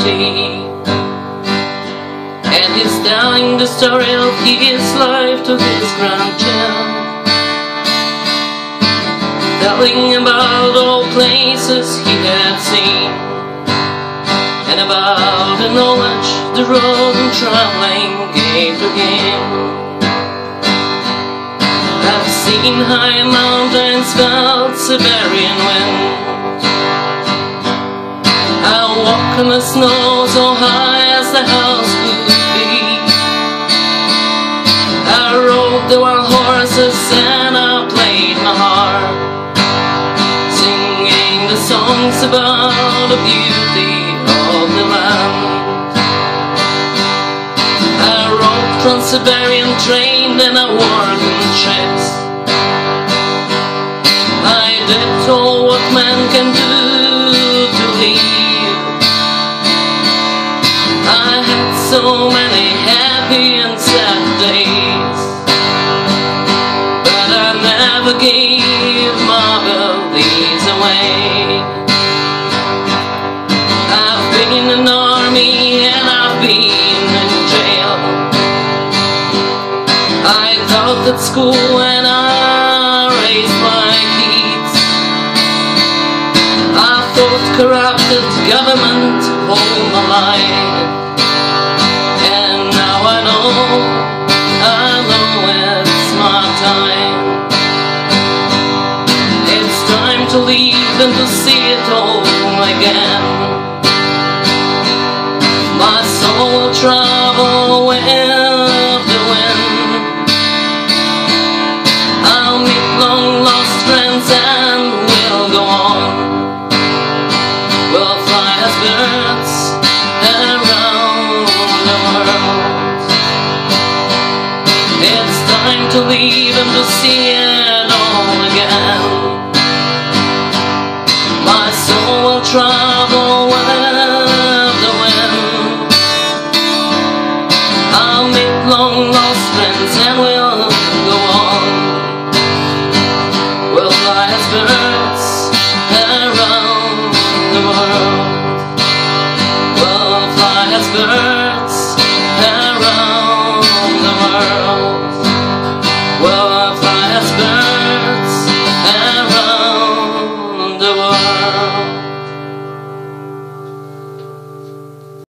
empty, and he's telling the story of his life to his grandchild, telling about all places he had seen, and about the knowledge the road and traveling gave to him. I've seen high mountains, felt Siberian wind. I walk in the snow so high as the house could be. I rode the wild horses and I played my harp, singing the songs about the beauty of the land. I rode Trans-Siberian train and I worked in ships. I did all what man can do to live. I had so many happy and sad days, but I never gave my beliefs away. I've been in an army and I've been in jail. I taught at school and I raised my kids. I fought corrupted government all my life, and now I know it's my time. It's time to leave and to see it all again. My soul will travel with the wind. I'll meet long lost friends and we'll go on. We'll fly as birds around the world. It's time to leave and to see it all again. My soul will travel with the wind. I'll meet long lost friends and we'll go on. We'll fly as birds around the world. We'll fly as birds